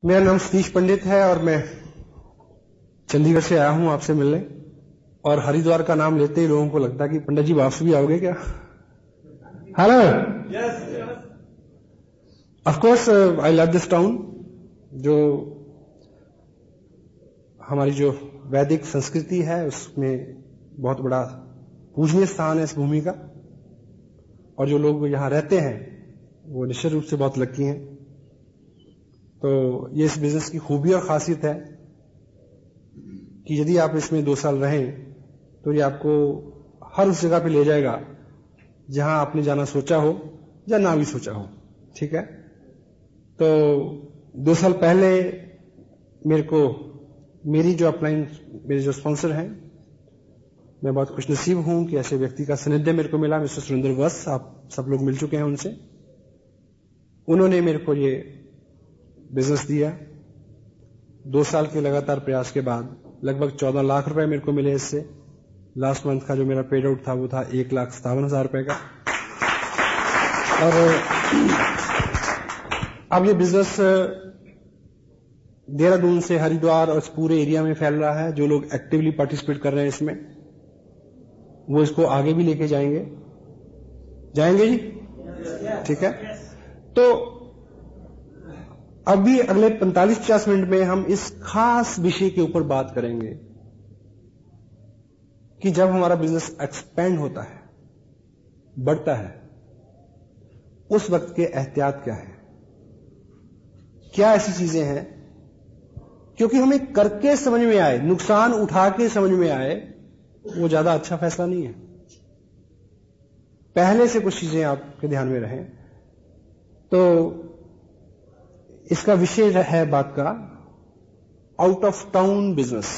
मेरा नाम सतीश पंडित है और मैं चंडीगढ़ से आया हूं आपसे मिलने। और हरिद्वार का नाम लेते ही लोगों को लगता है कि पंडित जी वापस भी आओगे क्या? Hello. Of course I love this town. जो हमारी जो वैदिक संस्कृति है उसमें बहुत बड़ा पूजनीय स्थान है इस भूमि का, और जो लोग यहां रहते हैं वो निश्चित रूप से बहुत लकी हैं। तो ये इस बिजनेस की खूबी और खासियत है कि यदि आप इसमें 2 साल रहें तो ये आपको हर उस जगह पे ले जाएगा जहां आपने जाना सोचा हो या ना भी सोचा हो। ठीक है, तो 2 साल पहले मेरी जो अपलाइन मेरे जो स्पॉन्सर हैं, मैं बहुत खुशनसीब हूं कि ऐसे व्यक्ति का सानिध्य मेरे को मिला। मिस्टर सुरेंद्र वत्स, आप सब लोग मिल चुके हैं उनसे। उन्होंने मेरे को ये बिजनेस दिया। 2 साल के लगातार प्रयास के बाद लगभग 14 लाख रुपए मेरे को मिले इससे। लास्ट मंथ का जो मेरा पेड आउट था वो था 1,57,000 रुपए का। और अब ये बिजनेस देहरादून से हरिद्वार और इस पूरे एरिया में फैल रहा है। जो लोग एक्टिवली पार्टिसिपेट कर रहे हैं इसमें, वो इसको आगे भी लेके जाएंगे जी। ठीक है, तो अभी अगले 45-50 मिनट में हम इस खास विषय के ऊपर बात करेंगे कि जब हमारा बिजनेस एक्सपेंड होता है, बढ़ता है, उस वक्त के एहतियात क्या है, क्या ऐसी चीजें हैं क्योंकि हमें करके समझ में आए, नुकसान उठा के समझ में आए, वो ज्यादा अच्छा फैसला नहीं है। पहले से कुछ चीजें आपके ध्यान में रहें। तो इसका विषय है बात का आउट ऑफ टाउन बिजनेस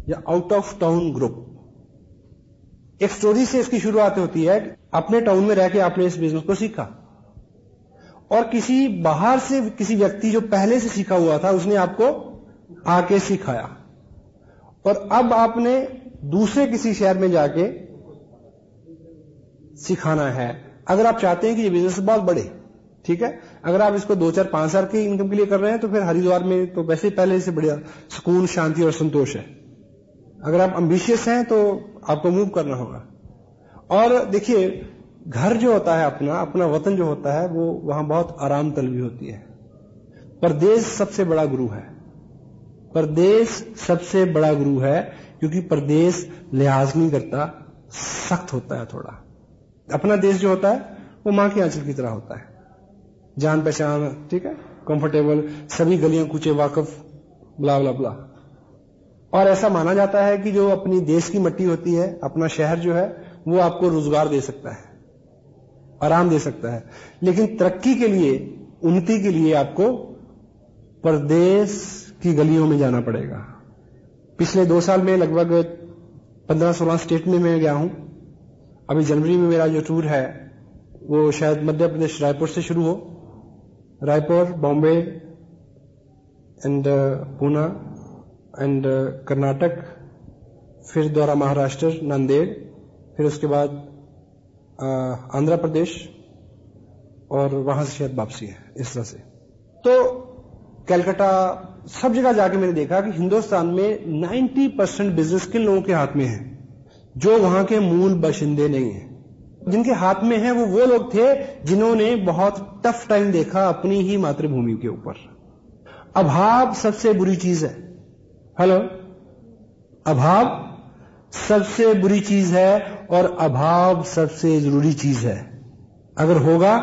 या आउट ऑफ टाउन ग्रुप। एक स्टोरी से इसकी शुरुआत होती है। अपने टाउन में रह के आपने इस बिजनेस को सीखा और किसी बाहर से किसी व्यक्ति जो पहले से सीखा हुआ था उसने आपको आके सिखाया, और अब आपने दूसरे किसी शहर में जाके सिखाना है। अगर आप चाहते हैं कि ये बिजनेस बहुत बढ़े, ठीक है, अगर आप इसको 2, 4, 5 साल की इनकम के लिए कर रहे हैं तो फिर हरिद्वार में तो वैसे पहले से बढ़िया सुकून, शांति और संतोष है। अगर आप एम्बिशियस हैं तो आपको मूव करना होगा। और देखिए, घर जो होता है अपना वतन जो होता है, वो वहां बहुत आराम तलबी होती है। परदेश सबसे बड़ा गुरु है। परदेश सबसे बड़ा गुरु है क्योंकि परदेश लिहाज नहीं करता, सख्त होता है थोड़ा। अपना देश जो होता है वो मां के आंचल की तरह होता है, जान पहचान, ठीक है, कंफर्टेबल, सभी गलियां कूचे वाकफ, ब्ला ब्ला ब्ला। और ऐसा माना जाता है कि जो अपनी देश की मिट्टी होती है, अपना शहर जो है, वो आपको रोजगार दे सकता है, आराम दे सकता है। लेकिन तरक्की के लिए, उन्नति के लिए आपको परदेश की गलियों में जाना पड़ेगा। पिछले 2 साल में लगभग 15-16 स्टेट में मैं गया हूं। अभी जनवरी में मेरा जो टूर है वो शायद मध्य प्रदेश रायपुर से शुरू हो, रायपुर, बॉम्बे एंड पूना एंड कर्नाटक, फिर द्वारा महाराष्ट्र, नांदेड़, फिर उसके बाद आंध्र प्रदेश, और वहां से शायद वापसी है, इस तरह से। तो कलकत्ता, सब जगह जाके मैंने देखा कि हिंदुस्तान में 90% बिजनेस किन लोगों के हाथ में है? जो वहां के मूल बाशिंदे नहीं है। जिनके हाथ में है वो लोग थे जिन्होंने बहुत टफ टाइम देखा अपनी ही मातृभूमि के ऊपर। अभाव सबसे बुरी चीज है। हेलो, अभाव सबसे बुरी चीज है और अभाव सबसे जरूरी चीज है। अगर होगा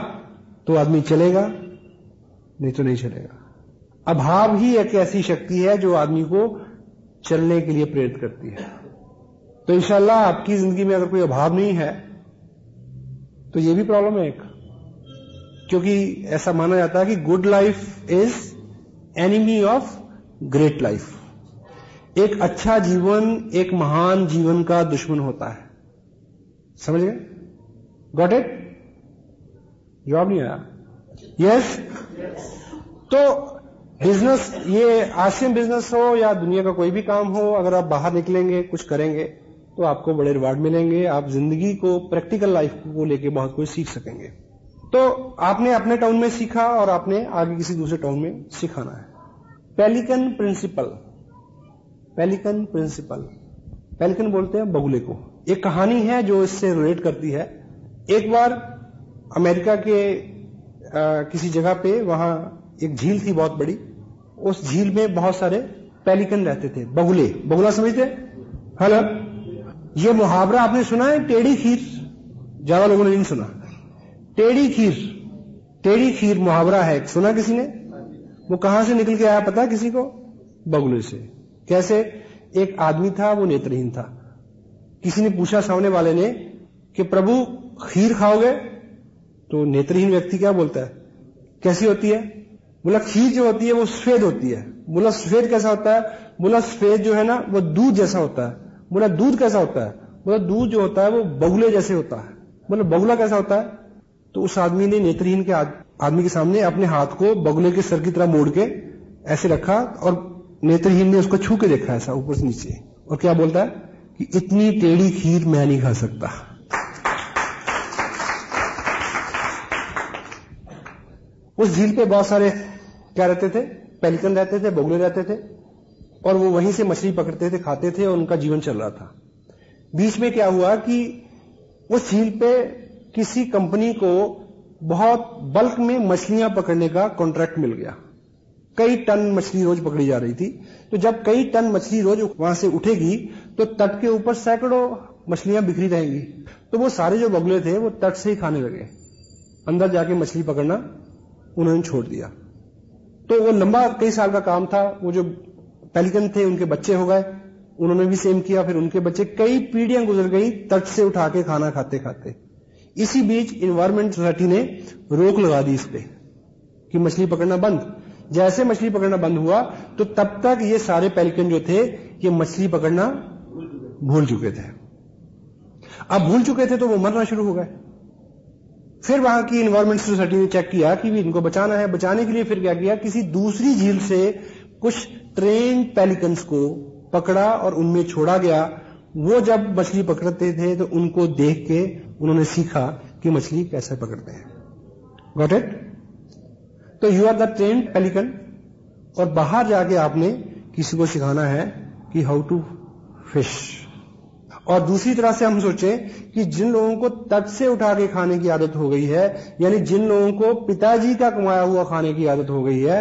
तो आदमी चलेगा, नहीं तो नहीं चलेगा। अभाव ही एक ऐसी शक्ति है जो आदमी को चलने के लिए प्रेरित करती है। तो इंशाल्लाह आपकी जिंदगी में अगर कोई अभाव नहीं है तो ये भी प्रॉब्लम है एक, क्योंकि ऐसा माना जाता है कि good life is enemy of great life. एक अच्छा जीवन एक महान जीवन का दुश्मन होता है। समझ गए? Got it? जवाब नहीं आया? यस? तो बिजनेस, ये आसियन बिजनेस हो या दुनिया का कोई भी काम हो, अगर आप बाहर निकलेंगे, कुछ करेंगे तो आपको बड़े रिवार्ड मिलेंगे। आप जिंदगी को, प्रैक्टिकल लाइफ को लेके बहुत कुछ सीख सकेंगे। तो आपने अपने टाउन में सीखा और आपने आगे किसी दूसरे टाउन में सिखाना है। Pelican principle, pelican principle, pelican बोलते हैं बगुले को। एक कहानी है जो इससे रिलेट करती है। एक बार अमेरिका के किसी जगह पे वहां एक झील थी बहुत बड़ी। उस झील में बहुत सारे पेलिकन रहते थे, बगुले। बगुला समझते? हेलो, ये मुहावरा आपने सुना है, टेढ़ी खीर? ज्यादा लोगों ने नहीं सुना। टेढ़ी खीर, टेढ़ी खीर मुहावरा है, सुना किसी ने? वो कहां से निकल के आया पता है किसी को? बगुले से। कैसे? एक आदमी था, वो नेत्रहीन था। किसी ने पूछा सामने वाले ने कि प्रभु खीर खाओगे? तो नेत्रहीन व्यक्ति क्या बोलता है, कैसी होती है? बोला खीर जो होती है वो सफेद होती है। बोला सफेद कैसा होता है? बोला सफेद जो है ना वो दूध जैसा होता है। बोला दूध कैसा होता है? बोला दूध जो होता है वो बगुले जैसे होता है। बोला बगुला कैसा होता है? तो उस आदमी ने नेत्रहीन के आदमी के सामने अपने हाथ को बगुले के सर की तरह मोड़ के ऐसे रखा और नेत्रहीन ने उसको छू के देखा ऐसा ऊपर से नीचे, और क्या बोलता है कि इतनी टेढ़ी खीर मैं नहीं खा सकता। उस झील पे बहुत सारे क्या रहते थे? पेलिकन रहते थे, बगुले रहते थे, और वो वहीं से मछली पकड़ते थे, खाते थे, और उनका जीवन चल रहा था। बीच में क्या हुआ कि उस झील पे किसी कंपनी को बहुत बल्क में मछलियां पकड़ने का कॉन्ट्रैक्ट मिल गया। कई टन मछली रोज पकड़ी जा रही थी। तो जब कई टन मछली रोज वहां से उठेगी तो तट के ऊपर सैकड़ों मछलियां बिखरी रहेंगी। तो वो सारे जो बगुले थे वो तट से ही खाने लगे, अंदर जाके मछली पकड़ना उन्होंने छोड़ दिया। तो वो लंबा कई साल का काम था। वो जो पेलिकन थे उनके बच्चे हो गए, उन्होंने भी सेम किया, फिर उनके बच्चे, कई पीढ़ियां गुजर गई तट से उठा के खाना खाते खाते। इसी बीच एनवायरमेंट सोसाइटी ने रोक लगा दी इस पे कि मछली पकड़ना बंद। जैसे मछली पकड़ना बंद हुआ तो तब तक ये सारे पेलिकन जो थे ये मछली पकड़ना भूल चुके थे। अब भूल चुके थे तो वो मरना शुरू हो गए। फिर वहां की एनवायरमेंट सोसाइटी ने चेक किया कि भी इनको बचाना है। बचाने के लिए फिर क्या किया, किसी दूसरी झील से कुछ ट्रेन पेलिकन्स को पकड़ा और उनमें छोड़ा गया। वो जब मछली पकड़ते थे तो उनको देख के उन्होंने सीखा कि मछली कैसे पकड़ते हैं। Got it? तो you are the trained pelican, और बाहर जाके आपने किसी को सिखाना है कि हाउ टू फिश। और दूसरी तरह से हम सोचें कि जिन लोगों को तट से उठा के खाने की आदत हो गई है, यानी जिन लोगों को पिताजी का कमाया हुआ खाने की आदत हो गई है,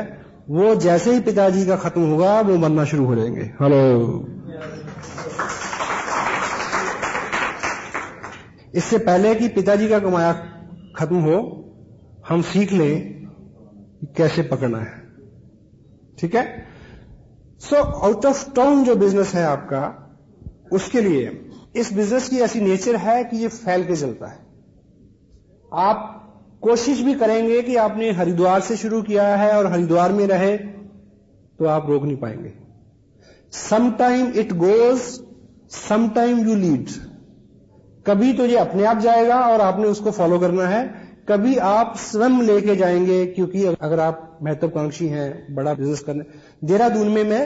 वो जैसे ही पिताजी का खत्म होगा वो मरना शुरू हो जाएंगे। हेलो, इससे पहले कि पिताजी का कमाया खत्म हो, हम सीख लें कि कैसे पकड़ना है। ठीक है? सो आउट ऑफ टाउन जो बिजनेस है आपका, उसके लिए इस बिजनेस की ऐसी नेचर है कि ये फैल के चलता है। आप कोशिश भी करेंगे कि आपने हरिद्वार से शुरू किया है और हरिद्वार में रहे, तो आप रोक नहीं पाएंगे। Sometime it goes, sometime you lead. कभी तो ये अपने आप जाएगा और आपने उसको फॉलो करना है, कभी आप स्वयं लेके जाएंगे। क्योंकि अगर आप महत्वाकांक्षी हैं, बड़ा बिजनेस करने, देहरादून में मैं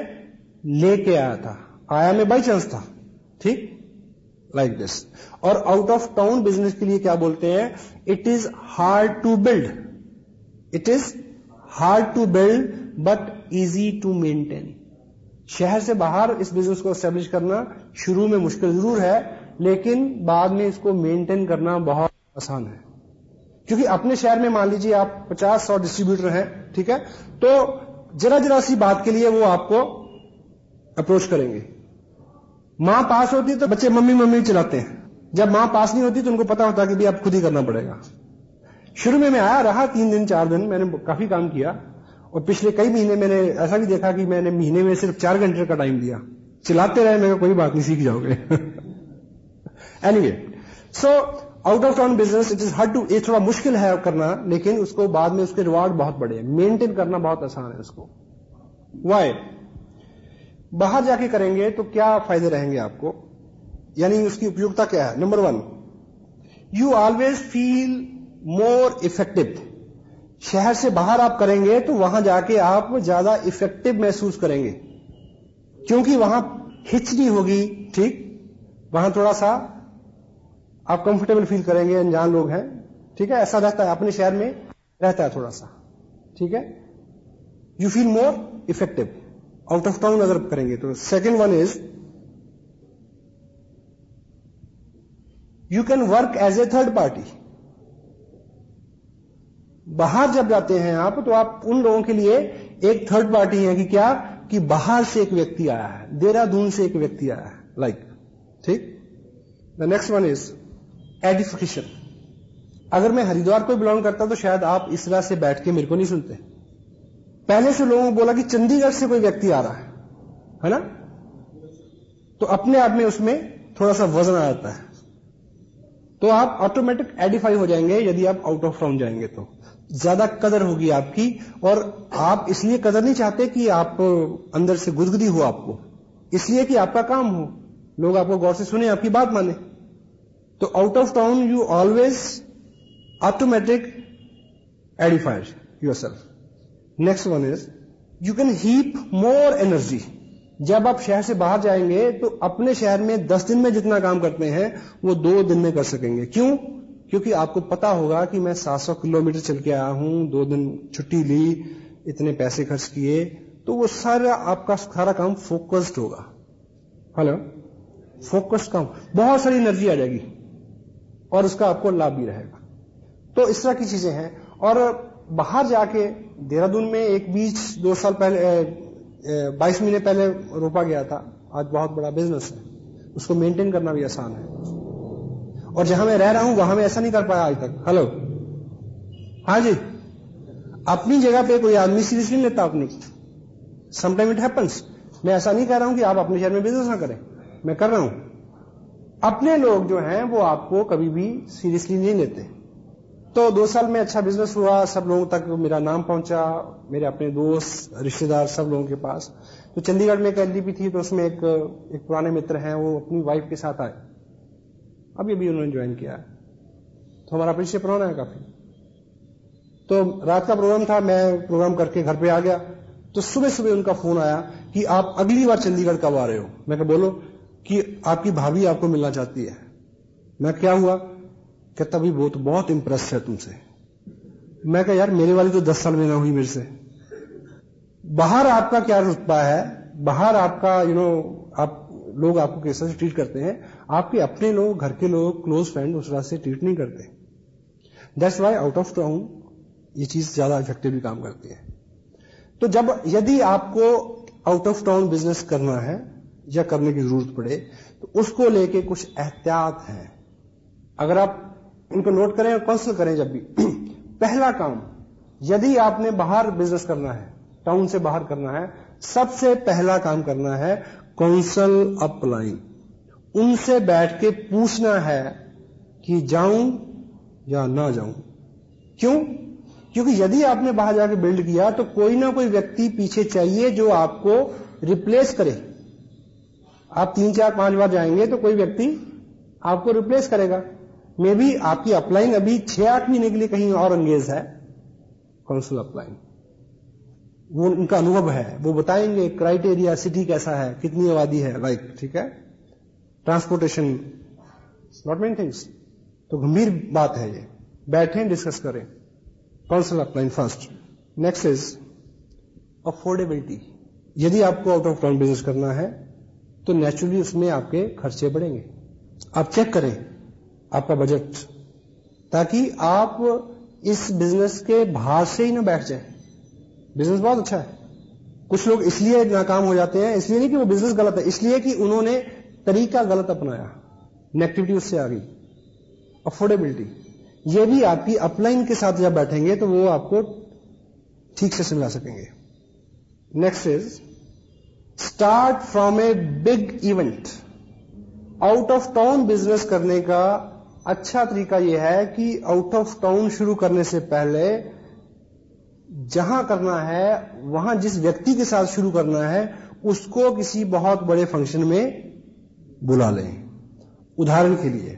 लेके आया था, आया मैं बाई चांस था, ठीक, लाइक दिस। और आउट ऑफ टाउन बिजनेस के लिए क्या बोलते हैं, it is hard to build, it is hard to build but easy to maintain. शहर से बाहर इस बिजनेस को एस्टेब्लिश करना शुरू में मुश्किल जरूर है, लेकिन बाद में इसको मेंटेन करना बहुत आसान है। क्योंकि अपने शहर में मान लीजिए आप 50-100 डिस्ट्रीब्यूटर हैं, ठीक है, तो जरा जरा सी बात के लिए वो आपको अप्रोच करेंगे। मां पास होती है तो बच्चे मम्मी मम्मी चिल्लाते हैं, जब मां पास नहीं होती तो उनको पता होता कि भी आप खुद ही करना पड़ेगा। शुरू में मैं आया रहा 3 दिन 4 दिन, मैंने काफी काम किया, और पिछले कई महीने मैंने ऐसा भी देखा कि मैंने महीने में सिर्फ 4 घंटे का टाइम दिया, चिल्लाते रहे, मैंने कोई बात नहीं, सीख जाओगे। Anyway, so out of town business it is hard to, ये थोड़ा मुश्किल है करना, लेकिन उसको बाद में उसके रिवार्ड बहुत बड़े हैं, मेंटेन करना बहुत आसान है उसको। वाई? बाहर जाके करेंगे तो क्या फायदे रहेंगे आपको, यानी उसकी उपयोगिता क्या है? Number 1, you always feel more effective. शहर से बाहर आप करेंगे तो वहां जाके आप ज्यादा इफेक्टिव महसूस करेंगे, क्योंकि वहां हिचकी होगी, ठीक, वहां थोड़ा सा आप कंफर्टेबल फील करेंगे, अनजान लोग हैं, ठीक है, ऐसा रहता है, अपने शहर में रहता है थोड़ा सा, ठीक है। You feel more effective out of town अगर करेंगे तो। Second one is you can work as a third party. बाहर जब जाते हैं आप, तो आप उन लोगों के लिए एक थर्ड पार्टी है कि क्या, कि बाहर से एक व्यक्ति आया है, देहरादून से एक व्यक्ति आया है, लाइक, ठीक। The next one is edification. अगर मैं हरिद्वार को बिलोंग करता तो शायद आप इस तरह से बैठ के मेरे को नहीं सुनते। पहले से लोगों को बोला कि चंडीगढ़ से कोई व्यक्ति आ रहा है ना, तो अपने आप में उसमें थोड़ा सा वजन आ जाता है, तो आप ऑटोमेटिक एडिफाई हो जाएंगे। यदि आप आउट ऑफ टाउन जाएंगे तो ज्यादा कदर होगी आपकी, और आप इसलिए कदर नहीं चाहते कि आप अंदर से गुदगुदी हो आपको, इसलिए कि आपका काम हो, लोग आपको गौर से सुने, आपकी बात माने। तो out of town you always automatic edified yourself. Next one is you can heap more energy. जब आप शहर से बाहर जाएंगे तो अपने शहर में 10 दिन में जितना काम करते हैं वो 2 दिन में कर सकेंगे। क्यों? क्योंकि आपको पता होगा कि मैं 700 किलोमीटर चल के आया हूं, 2 दिन छुट्टी ली, इतने पैसे खर्च किए, तो वो सारा आपका सारा काम फोकस्ड होगा। हेलो, फोकस्ड काम, बहुत सारी एनर्जी आ जाएगी और उसका आपको लाभ भी रहेगा। तो इस तरह की चीजें हैं। और बाहर जाके देहरादून में एक बीच 2 साल पहले 22 महीने पहले रोपा गया था, आज बहुत बड़ा बिजनेस है, उसको मेंटेन करना भी आसान है। और जहां मैं रह रहा हूं वहां मैं ऐसा नहीं कर पाया आज तक। हेलो, हाँ जी, अपनी जगह पे कोई आदमी सीरियसली नहीं लेता अपनी, समटाइम इट हैपेंस। मैं ऐसा नहीं कह रहा हूं कि आप अपने शहर में बिजनेस ना करें, मैं कर रहा हूं। अपने लोग जो हैं वो आपको कभी भी सीरियसली नहीं लेते। तो 2 साल में अच्छा बिजनेस हुआ, सब लोगों तक मेरा नाम पहुंचा, मेरे अपने दोस्त रिश्तेदार सब लोगों के पास। तो चंडीगढ़ में एक एलडीपी थी, तो उसमें एक पुराने मित्र हैं, वो अपनी वाइफ के साथ आए, अभी अभी उन्होंने ज्वाइन किया है, तो हमारा परिचय पुराना है काफी। तो रात का प्रोग्राम था, मैं प्रोग्राम करके घर पे आ गया, तो सुबह सुबह उनका फोन आया कि आप अगली बार चंडीगढ़ कब आ रहे हो। मैं कहा बोलो, कि आपकी भाभी आपको मिलना चाहती है। मैं क्या हुआ? कहता भी वो तो बहुत इंप्रेस है तुमसे। मैं कहा यार मेरे वाली तो 10 साल में ना हुई मेरे से। बाहर आपका क्या रुतबा है, बाहर आपका आप लोग आपको कैसे ट्रीट करते हैं, आपके अपने लोग, घर के लोग, क्लोज फ्रेंड उस तरह से ट्रीट नहीं करते। That's why out of town ये चीज ज्यादा इफेक्टिवली काम करती है। तो यदि आपको आउट ऑफ टाउन बिजनेस करना है या करने की जरूरत पड़े, तो उसको लेके कुछ एहतियात हैं। अगर आप इनको नोट करें और काउंसिल करें जब भी पहला काम, यदि आपने बाहर बिजनेस करना है, टाउन से बाहर करना है, सबसे पहला काम करना है काउंसिल अपलाइन। उनसे बैठ के पूछना है कि जाऊं या ना जाऊं। क्यों? क्योंकि यदि आपने बाहर जाके बिल्ड किया तो कोई ना कोई व्यक्ति पीछे चाहिए जो आपको रिप्लेस करे। आप 3, 4, 5 बार जाएंगे तो कोई व्यक्ति आपको रिप्लेस करेगा। मे बी आपकी अपलाइन अभी 6-8 महीने के लिए कहीं और एंगेज है, काउंसिल अपलाइन, वो उनका अनुभव है, वो बताएंगे क्राइटेरिया, सिटी कैसा है, कितनी आबादी है, लाइक, ठीक है, ट्रांसपोर्टेशन, नॉट मेनी थिंग्स। तो गंभीर बात है ये, बैठें डिस्कस करें। Council upline first. Next is affordability. यदि आपको आउट ऑफ टाउन बिजनेस करना है तो नेचुरली उसमें आपके खर्चे बढ़ेंगे। आप चेक करें आपका बजट, ताकि आप इस बिजनेस के भार से ही ना बैठ जाए। बिजनेस बहुत अच्छा है, कुछ लोग इसलिए नाकाम हो जाते हैं, इसलिए नहीं कि वो बिजनेस गलत है, इसलिए कि उन्होंने तरीका गलत अपनाया, नेगेटिविटी उससे आ गई। अफोर्डेबिलिटी, ये भी आपकी अपलाइन के साथ जब बैठेंगे तो वो आपको ठीक से समझा सकेंगे। Next is start from a big event. Out of town business करने का अच्छा तरीका यह है कि आउट ऑफ टाउन शुरू करने से पहले जहां करना है, वहां जिस व्यक्ति के साथ शुरू करना है, उसको किसी बहुत बड़े फंक्शन में बुला लें। उदाहरण के लिए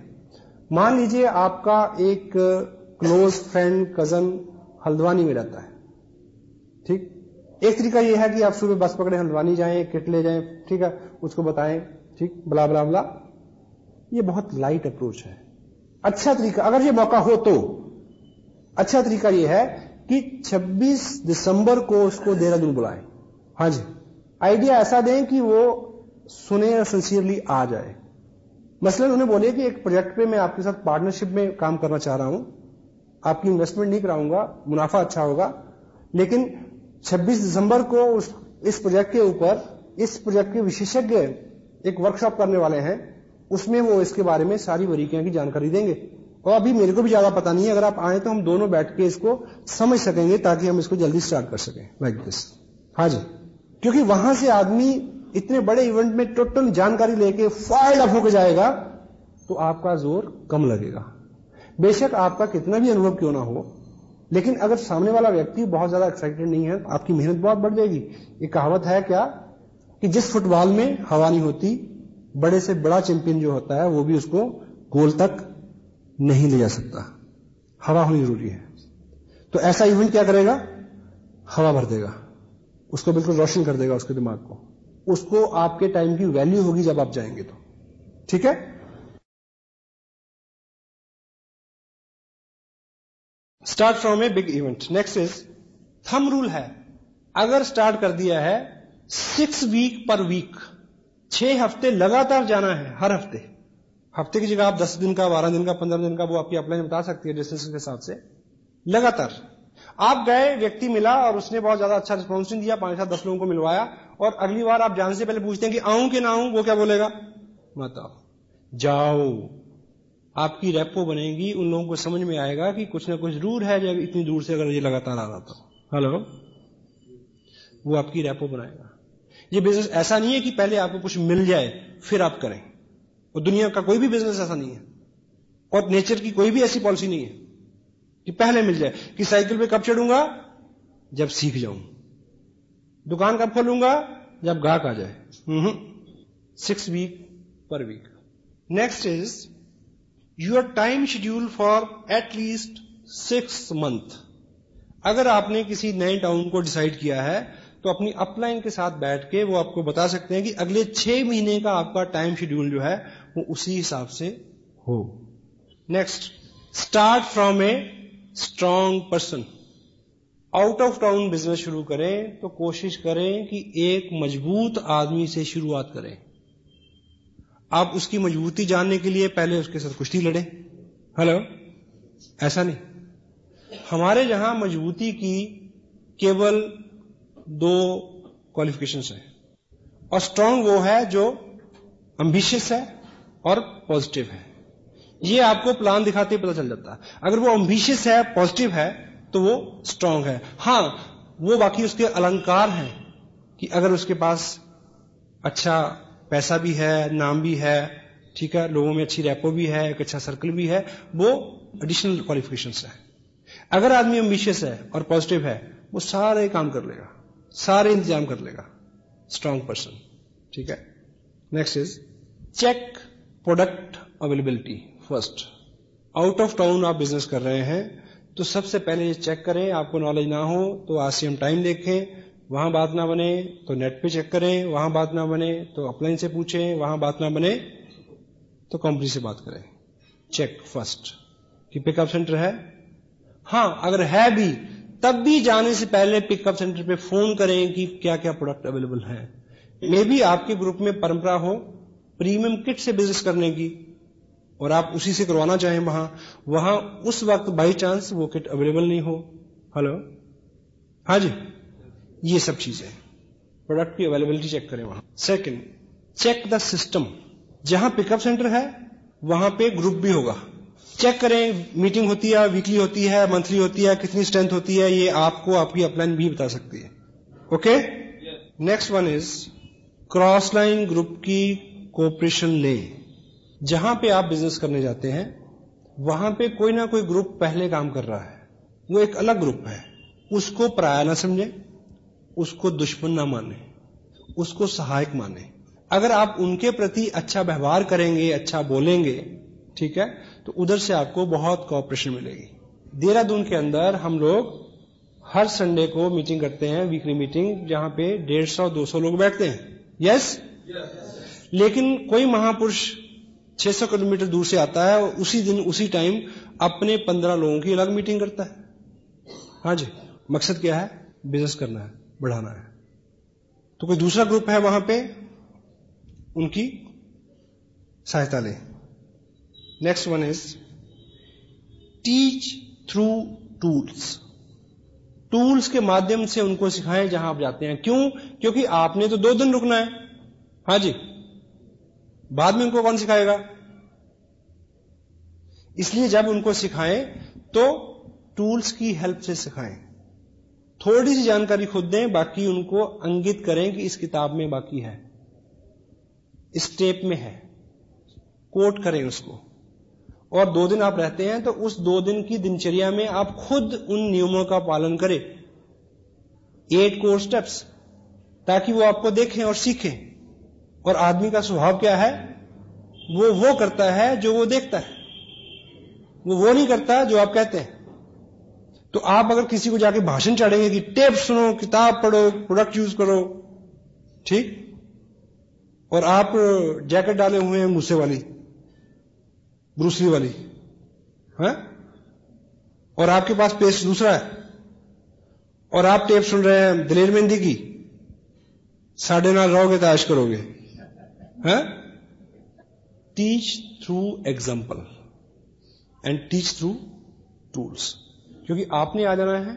मान लीजिए आपका एक क्लोज फ्रेंड, कजन हल्द्वानी में रहता है, ठीक। एक तरीका यह है कि आप सुबह बस पकड़े, हल्द्वानी जाएं, किट ले जाएं, ठीक है, उसको बताएं, ठीक, बला बला बला। ये बहुत लाइट अप्रोच है, अच्छा तरीका। अगर ये मौका हो तो अच्छा तरीका यह है कि 26 दिसंबर को उसको देहरादून बुलाएं। हाँ जी, आइडिया ऐसा दें कि वो सुने और सिंसियरली आ जाए। मसलन उन्हें बोले कि एक प्रोजेक्ट पे मैं आपके साथ पार्टनरशिप में काम करना चाह रहा हूं, आपकी इन्वेस्टमेंट नहीं कराऊंगा, मुनाफा अच्छा होगा, लेकिन 26 दिसंबर को इस प्रोजेक्ट के ऊपर इस प्रोजेक्ट के विशेषज्ञ एक वर्कशॉप करने वाले हैं, उसमें वो इसके बारे में सारी बारीकियां की जानकारी देंगे। और अभी मेरे को भी ज्यादा पता नहीं है, अगर आप आए तो हम दोनों बैठ के इसको समझ सकेंगे ताकि हम इसको जल्दी स्टार्ट कर सकें, लाइक दिस। हाँ जी, क्योंकि वहां से आदमी इतने बड़े इवेंट में टोटल जानकारी लेके फायर अप होकर जाएगा तो आपका जोर कम लगेगा। बेशक आपका कितना भी अनुभव क्यों ना हो, लेकिन अगर सामने वाला व्यक्ति बहुत ज्यादा एक्साइटेड नहीं है, आपकी मेहनत बहुत बढ़ जाएगी। एक कहावत है क्या कि जिस फुटबॉल में हवा नहीं होती, बड़े से बड़ा चैंपियन जो होता है वो भी उसको गोल तक नहीं ले जा सकता। हवा होनी जरूरी है। तो ऐसा इवेंट क्या करेगा, हवा भर देगा, उसको बिल्कुल रोशन कर देगा, उसके दिमाग को। उसको आपके टाइम की वैल्यू होगी जब आप जाएंगे तो। ठीक है, start from a big event. Next is thumb rule है, अगर स्टार्ट कर दिया है 6 वीक पर वीक, 6 हफ्ते लगातार जाना है, हर हफ्ते। हफ्ते की जगह आप 10 दिन का, 12 दिन का, 15 दिन का, वो आपकी अपलाइन बता सकती है डिस्टेंस के हिसाब से। लगातार आप गए, व्यक्ति मिला और उसने बहुत ज्यादा अच्छा रिस्पॉन्स नहीं दिया, 5-7-10 लोगों को मिलवाया, और अगली बार आप जाने से पहले पूछते हैं कि आऊं कि ना आऊं, वो क्या बोलेगा, मत आओ, जाओ। आपकी रेपो बनेगी, उन लोगों को समझ में आएगा कि कुछ ना कुछ जरूर है जब इतनी दूर से अगर ये लगातार आ रहा तो। हेलो, वो आपकी रेपो बनाएगा। ये बिजनेस ऐसा नहीं है कि पहले आपको कुछ मिल जाए फिर आप करें, और दुनिया का कोई भी बिजनेस ऐसा नहीं है, और नेचर की कोई भी ऐसी पॉलिसी नहीं है कि पहले मिल जाए। कि साइकिल पे कब चढ़ूंगा, जब सीख जाऊं। दुकान कब खोलूंगा, जब ग्राहक आ जाए। 6 वीक पर week. Next is your time schedule for at least 6 month. अगर आपने किसी नए टाउन को डिसाइड किया है तो अपनी अपलाइन के साथ बैठ के वो आपको बता सकते हैं कि अगले 6 महीने का आपका टाइम शेड्यूल जो है वो उसी हिसाब से हो। Next, start from a strong person. Out of town business शुरू करें तो कोशिश करें कि एक मजबूत आदमी से शुरुआत करें। आप उसकी मजबूती जानने के लिए पहले उसके साथ कुश्ती लड़ें। हेलो, ऐसा नहीं। हमारे यहां मजबूती की केवल 2 क्वालिफिकेशंस हैं, और स्ट्रांग वो है जो एम्बिशियस है और पॉजिटिव है। ये आपको प्लान दिखाते ही पता चल जाता है। अगर वो एम्बिशियस है, पॉजिटिव है, तो वो स्ट्रांग है। हां, वो बाकी उसके अलंकार हैं कि अगर उसके पास अच्छा पैसा भी है, नाम भी है, ठीक है, लोगों में अच्छी रैपो भी है, एक अच्छा सर्कल भी है, वो एडिशनल क्वालिफिकेशंस है। अगर आदमी एम्बिशियस है और पॉजिटिव है, वो सारे काम कर लेगा, सारे इंतजाम कर लेगा। स्ट्रांग पर्सन, ठीक है। Next is check product availability first. Out of town आप बिजनेस कर रहे हैं तो सबसे पहले ये चेक करें। आपको नॉलेज ना हो तो आरसीएम टाइम देखें, वहां बात ना बने तो नेट पे चेक करें, वहां बात ना बने तो अपलाइन से पूछें, वहां बात ना बने तो कंपनी से बात करें। चेक फर्स्ट कि पिकअप सेंटर है। हां, अगर है भी तब भी जाने से पहले पिकअप सेंटर पे फोन करें कि क्या क्या प्रोडक्ट अवेलेबल है। मे बी आपके ग्रुप में परंपरा हो प्रीमियम किट से बिजनेस करने की और आप उसी से करवाना चाहें, वहां उस वक्त बाई चांस वो किट अवेलेबल नहीं हो। हेलो, हाँ जी, ये सब चीजें प्रोडक्ट की अवेलेबिलिटी चेक करें वहां। Second, check the system. जहां पिकअप सेंटर है वहां पे ग्रुप भी होगा। चेक करें, मीटिंग होती है, वीकली होती है, मंथली होती है, कितनी स्ट्रेंथ होती है, ये आपको आपकी अपलाइन भी बता सकती है। Okay, next one is cross line group की कोऑपरेशन लें। जहां पे आप बिजनेस करने जाते हैं वहां पे कोई ना कोई ग्रुप पहले काम कर रहा है, वो एक अलग ग्रुप है। उसको पराया ना समझे, उसको दुश्मन ना माने, उसको सहायक माने। अगर आप उनके प्रति अच्छा व्यवहार करेंगे, अच्छा बोलेंगे, ठीक है, तो उधर से आपको बहुत कोऑपरेशन मिलेगी। देहरादून के अंदर हम लोग हर संडे को मीटिंग करते हैं, वीकली मीटिंग, जहां पे 150-200 लोग बैठते हैं। यस, लेकिन कोई महापुरुष 600 किलोमीटर दूर से आता है और उसी दिन उसी टाइम अपने 15 लोगों की अलग मीटिंग करता है। हाँ जी, मकसद क्या है? बिजनेस करना है, बढ़ाना है। तो कोई दूसरा ग्रुप है वहां पे, उनकी सहायता लें। Next one is teach through tools. Tools के माध्यम से उनको सिखाएं जहां आप जाते हैं। क्यों? क्योंकि आपने तो 2 दिन रुकना है। हाँ जी, बाद में उनको कौन सिखाएगा? इसलिए जब उनको सिखाएं तो टूल्स की हेल्प से सिखाएं। थोड़ी सी जानकारी खुद दें, बाकी उनको अंकित करें कि इस किताब में बाकी है, इस टेप में है, कोट करें उसको। और 2 दिन आप रहते हैं तो उस 2 दिन की दिनचर्या में आप खुद उन नियमों का पालन करें, 8 कोर स्टेप्स, ताकि वो आपको देखें और सीखें। और आदमी का स्वभाव क्या है? वो करता है जो वो देखता है, वो नहीं करता जो आप कहते हैं। तो आप अगर किसी को जाके भाषण चढ़ेंगे कि टेप सुनो, किताब पढ़ो, प्रोडक्ट यूज करो, ठीक, और आप जैकेट डाले हुए हैं मूसे वाली, ब्रूसली वाली, है, और आपके पास पेस्ट दूसरा है, और आप टेप सुन रहे हैं दिलेर मेहंदी की, साढ़े नाल रहोगे तो ऐश करोगे। है? Teach through example and teach through tools. क्योंकि आपने आ जाना है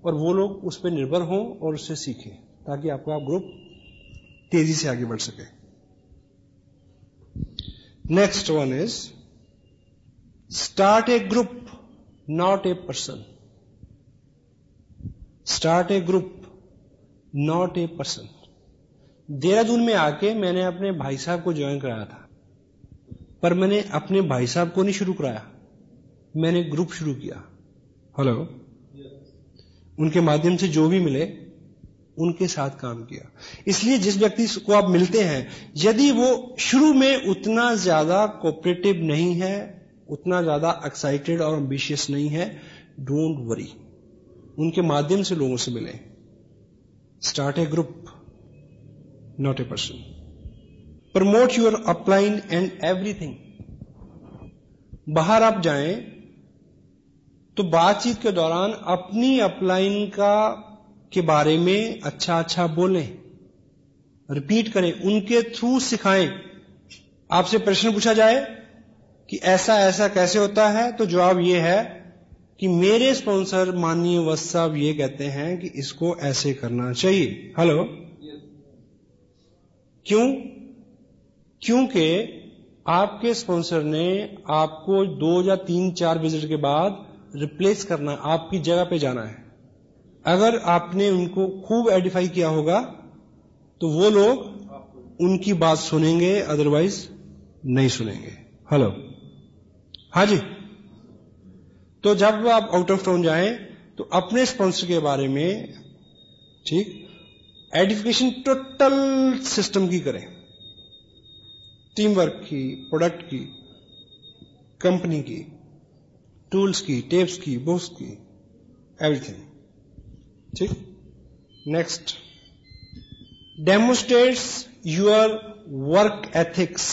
और वो लोग उस पर निर्भर हों और उससे सीखें, ताकि आपका ग्रुप तेजी से आगे बढ़ सके। Next one is start A group, not a person. Start A group, not a person. Dehradun में आके मैंने अपने भाई साहब को ज्वाइन कराया था, पर मैंने अपने भाई साहब को नहीं शुरू कराया, मैंने ग्रुप शुरू किया। हेलो, उनके माध्यम से जो भी मिले उनके साथ काम किया। इसलिए जिस व्यक्ति को आप मिलते हैं, यदि वो शुरू में उतना ज्यादा कोऑपरेटिव नहीं है, उतना ज्यादा एक्साइटेड और एम्बिशियस नहीं है, डोंट वरी, उनके माध्यम से लोगों से मिले। Start A group, not a person. Promote your upline and everything. बाहर आप जाएं तो बातचीत के दौरान अपनी अपलाइन के बारे में अच्छा अच्छा बोलें, रिपीट करें, उनके थ्रू सिखाएं। आपसे प्रश्न पूछा जाए कि ऐसा ऐसा कैसे होता है, तो जवाब यह है कि मेरे स्पॉन्सर माननीय वत्स साहब ये कहते हैं कि इसको ऐसे करना चाहिए। हेलो, क्यों? क्योंकि आपके स्पॉन्सर ने आपको 2 या 3-4 विजिट के बाद रिप्लेस करना, आपकी जगह पे जाना है। अगर आपने उनको खूब एडिफाई किया होगा तो वो लोग उनकी बात सुनेंगे, अदरवाइज नहीं सुनेंगे। हेलो, हाँ जी। तो जब आप आउट ऑफ टाउन जाएं तो अपने स्पॉन्सर के बारे में, ठीक, एडिफिकेशन टोटल सिस्टम की करें, टीम वर्क की, प्रोडक्ट की, कंपनी की, टूल्स की, टेप्स की, बुक्स की, एवरीथिंग, ठीक। Next, demonstrates your work ethics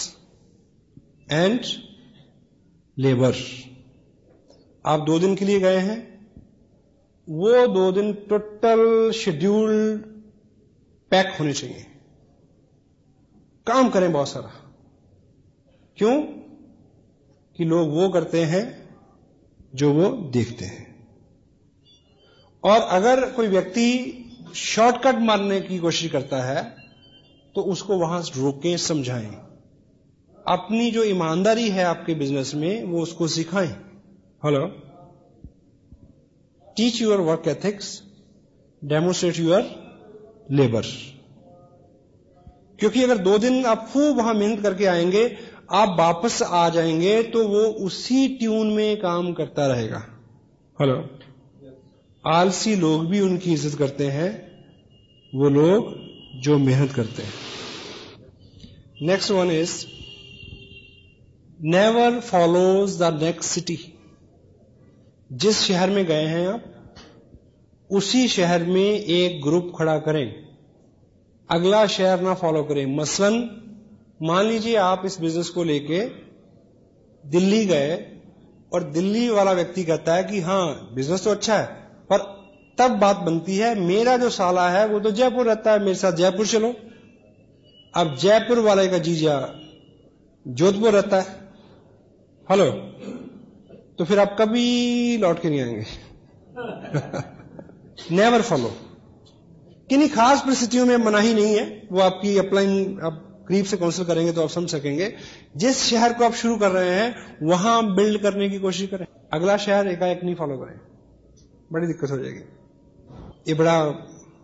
and labour. आप 2 दिन के लिए गए हैं, वो 2 दिन टोटल शेड्यूल पैक होने चाहिए, काम करें बहुत सारा। क्यों? कि लोग वो करते हैं जो वो देखते हैं। और अगर कोई व्यक्ति शॉर्टकट मारने की कोशिश करता है तो उसको वहां रोकें, समझाएं। अपनी जो ईमानदारी है आपके बिजनेस में वो उसको सिखाएं। Hello, teach your work ethics, demonstrate your labour. क्योंकि अगर 2 दिन आप खूब वहां मेहनत करके आएंगे, आप वापस आ जाएंगे तो वो उसी ट्यून में काम करता रहेगा। हेलो, आलसी लोग भी उनकी इज्जत करते हैं, वो लोग जो मेहनत करते हैं। Next one is never follows the next city. जिस शहर में गए हैं आप, उसी शहर में एक ग्रुप खड़ा करें, अगला शहर ना फॉलो करें। मसलन मान लीजिए आप इस बिजनेस को लेके दिल्ली गए और दिल्ली वाला व्यक्ति कहता है कि हां बिजनेस तो अच्छा है, पर तब बात बनती है, मेरा जो साला है वो तो जयपुर रहता है, मेरे साथ जयपुर चलो। अब जयपुर वाले का जीजा जोधपुर रहता है, हेलो, तो फिर आप कभी लौट के नहीं आएंगे। Never follow. किन्हीं खास परिस्थितियों में मनाही नहीं है, वो आपकी अपलाइन आप करीब से काउंसिल करेंगे तो आप समझ सकेंगे। जिस शहर को आप शुरू कर रहे हैं वहां बिल्ड करने की कोशिश करें, अगला शहर एकाएक नहीं फॉलो करें, बड़ी दिक्कत हो जाएगी। ये बड़ा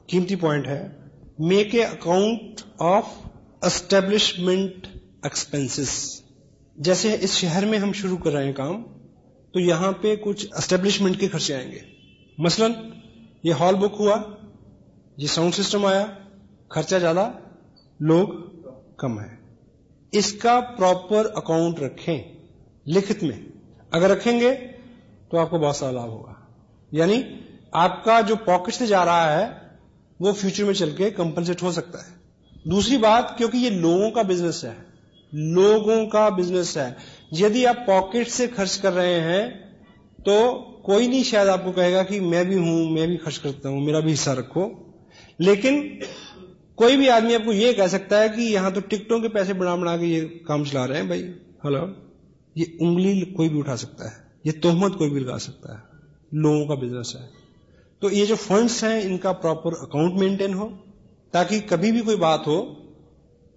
कीमती पॉइंट है। Make a account of establishment expenses. जैसे इस शहर में हम शुरू कर रहे हैं काम, तो यहां पे कुछ एस्टेब्लिशमेंट के खर्चे आएंगे। मसलन ये हॉल बुक हुआ, ये साउंड सिस्टम आया, खर्चा ज्यादा, लोग कम है। इसका प्रॉपर अकाउंट रखें लिखित में। अगर रखेंगे तो आपको बहुत सारा लाभ होगा। यानी आपका जो पॉकेट से जा रहा है वो फ्यूचर में चल के कंपनसेट हो सकता है। दूसरी बात, क्योंकि ये लोगों का बिजनेस है, लोगों का बिजनेस है, यदि आप पॉकेट से खर्च कर रहे हैं तो कोई नहीं शायद आपको कहेगा कि मैं भी हूं, मैं भी खर्च करता हूं, मेरा भी हिस्सा रखो। लेकिन कोई भी आदमी आपको यह कह सकता है कि यहां तो टिकटों के पैसे बना बना के ये काम चला रहे हैं भाई, हेलो, ये उंगली कोई भी उठा सकता है, ये तोहमत कोई भी लगा सकता है, लोगों का बिजनेस है। तो ये जो फंड्स हैं इनका प्रॉपर अकाउंट मेंटेन हो, ताकि कभी भी कोई बात हो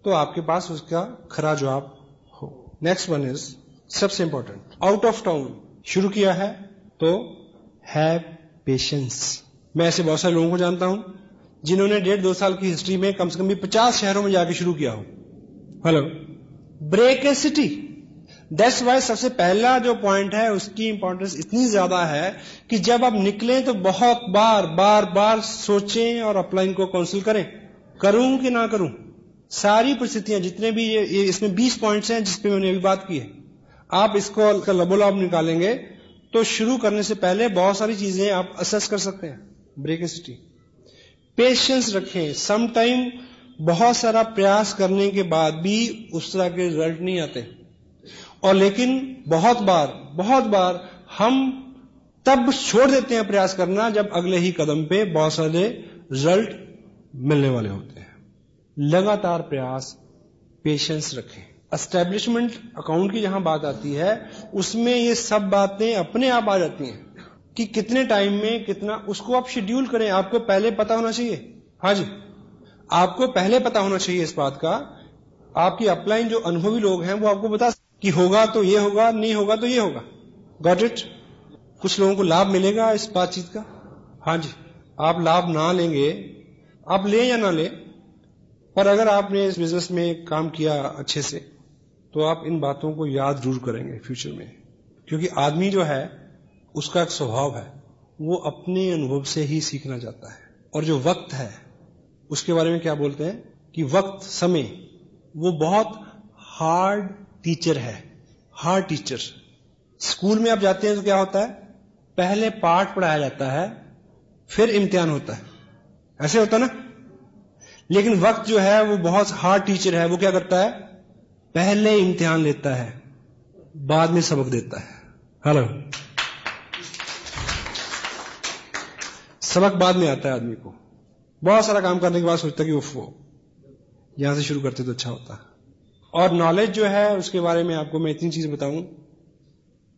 तो आपके पास उसका खरा जवाब हो। नेक्स्ट वन इज सबसे इंपॉर्टेंट, आउट ऑफ टाउन शुरू किया है तो हैव पेशेंस। मैं ऐसे बहुत सारे लोगों को जानता हूं जिन्होंने 1.5-2 साल की हिस्ट्री में कम से कम भी 50 शहरों में जाके शुरू किया हो। Hello, break a city. That's why सबसे पहला जो पॉइंट है उसकी इंपॉर्टेंस इतनी ज्यादा है कि जब आप निकलें तो बहुत बार बार बार सोचें और अपलाइन को काउंसिल करें, करूं कि ना करूं। सारी परिस्थितियां जितने भी ये इसमें 20 पॉइंट्स हैं जिसपे मैंने अभी बात की है, आप इसको लबोलाब निकालेंगे तो शुरू करने से पहले बहुत सारी चीजें आप असेस कर सकते हैं। ब्रेक ए सिटी, पेशेंस रखें। सम टाइम बहुत सारा प्रयास करने के बाद भी उस तरह के रिजल्ट नहीं आते, और लेकिन बहुत बार हम तब छोड़ देते हैं प्रयास करना जब अगले ही कदम पे बहुत सारे रिजल्ट मिलने वाले होते हैं। लगातार प्रयास, पेशेंस रखें। एस्टेब्लिशमेंट अकाउंट की जहां बात आती है उसमें ये सब बातें अपने आप आ जाती हैं कि कितने टाइम में कितना, उसको आप शेड्यूल करें। आपको पहले पता होना चाहिए, हाँ जी, आपको पहले पता होना चाहिए इस बात का। आपकी अपलाइन जो अनुभवी लोग हैं वो आपको बता कि होगा तो ये होगा, नहीं होगा तो ये होगा। Got it? कुछ लोगों को लाभ मिलेगा इस बातचीत का, हाँ जी। आप लाभ ना लेंगे, आप लें या ना लें, पर अगर आपने इस बिजनेस में काम किया अच्छे से तो आप इन बातों को याद जरूर करेंगे फ्यूचर में। क्योंकि आदमी जो है उसका एक स्वभाव है, वो अपने अनुभव से ही सीखना चाहता है। और जो वक्त है उसके बारे में क्या बोलते हैं कि वक्त, समय, वो बहुत हार्ड टीचर है, हार्ड टीचर। स्कूल में आप जाते हैं तो क्या होता है, पहले पाठ पढ़ाया जाता है फिर इम्तिहान होता है, ऐसे होता ना। लेकिन वक्त जो है वो बहुत हार्ड टीचर है। वो क्या करता है, पहले इम्तिहान लेता है, बाद में सबक देता है। हेलो, सबक बाद में आता है आदमी को। बहुत सारा काम करने के बाद सोचता है कि वो यहां से शुरू करते तो अच्छा होता। और नॉलेज जो है उसके बारे में आपको मैं इतनी चीज बताऊं,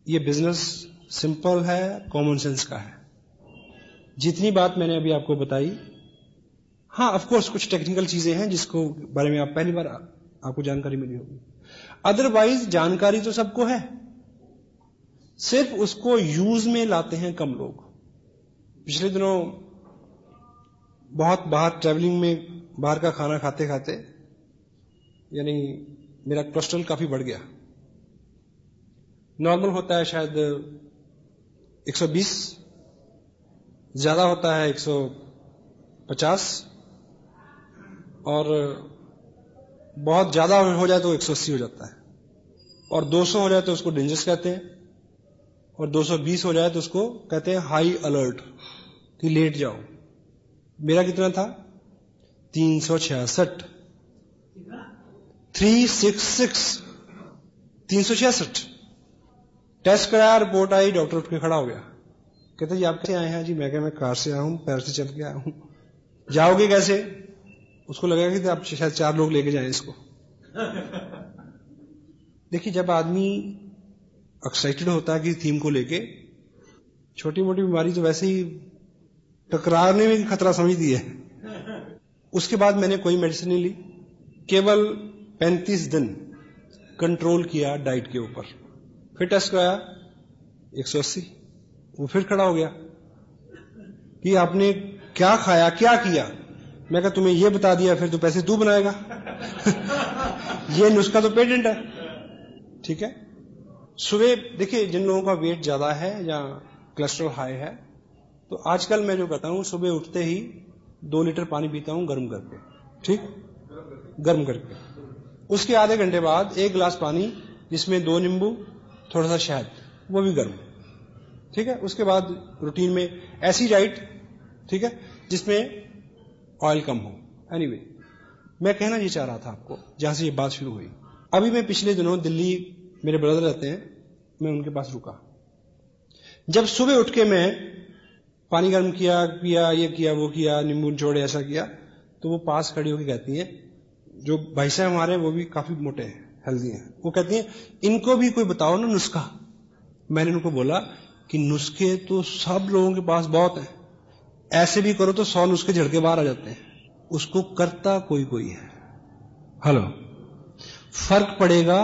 ये बिजनेस सिंपल है, कॉमन सेंस का है। जितनी बात मैंने अभी आपको बताई, हाँ ऑफ कोर्स कुछ टेक्निकल चीजें हैं जिसको बारे में आप पहली बार आपको जानकारी मिली होगी, अदरवाइज जानकारी तो सबको है, सिर्फ उसको यूज में लाते हैं कम लोग। पिछले दिनों बहुत बाहर ट्रैवलिंग में बाहर का खाना खाते खाते यानी मेरा कोलेस्ट्रॉल काफी बढ़ गया। नॉर्मल होता है शायद 120, ज्यादा होता है 150, और बहुत ज्यादा हो जाए तो 180 हो जाता है, और 200 हो जाए तो उसको डेंजरस कहते हैं, और 220 हो जाए तो उसको कहते हैं हाई अलर्ट कि लेट जाओ। मेरा कितना था, 366, 366 टेस्ट कराया, रिपोर्ट आई, डॉक्टर उठ के खड़ा हो गया, कहते जी आप कैसे आए हैं? जी मैं मैं कार से आया हूं, पैर से चल के आया हूं। जाओगे कैसे? उसको लगेगा कि आप शायद 4 लोग लेके जाएं इसको। देखिए, जब आदमी एक्साइटेड होता है कि थीम को लेके, छोटी मोटी बीमारी तो वैसे ही टकराने में खतरा समझती है। उसके बाद मैंने कोई मेडिसिन नहीं ली, केवल 35 दिन कंट्रोल किया डाइट के ऊपर। फिर टेस्ट कराया 180, वो फिर खड़ा हो गया कि आपने क्या खाया, क्या किया? मैं कहा तुम्हें ये बता दिया, फिर तो पैसे तू बनाएगा। ये नुस्खा तो पेटेंट है, ठीक है। सुबह देखिए, जिन लोगों का वेट ज्यादा है या कोलेस्ट्रॉल हाई है, तो आजकल मैं जो करता हूं, सुबह उठते ही 2 लीटर पानी पीता हूं गर्म करके, ठीक, गर्म करके। उसके आधे घंटे बाद 1 गिलास पानी जिसमें 2 नींबू, थोड़ा सा शहद, वो भी गर्म, ठीक है। उसके बाद रूटीन में ऐसी डाइट, ठीक है, जिसमें ऑयल कम हो। एनीवे, मैं कहना ये चाह रहा था आपको, जहां से ये बात शुरू हुई। अभी मैं पिछले दिनों दिल्ली, मेरे ब्रदर रहते हैं, मैं उनके पास रुका। जब सुबह उठ के मैं पानी गर्म किया, पिया, ये किया, वो किया, नींबू निचोड़े, ऐसा किया, तो वो पास खड़ी होकर कहती हैं, जो भाई साहब हमारे, वो भी काफी मोटे हैं, हेल्दी हैं, वो कहती हैं इनको भी कोई बताओ ना नुस्खा। मैंने उनको बोला कि नुस्खे तो सब लोगों के पास बहुत हैं, ऐसे भी करो तो 100 नुस्खे झड़के बाहर आ जाते हैं, उसको करता कोई कोई है। हेलो, फर्क पड़ेगा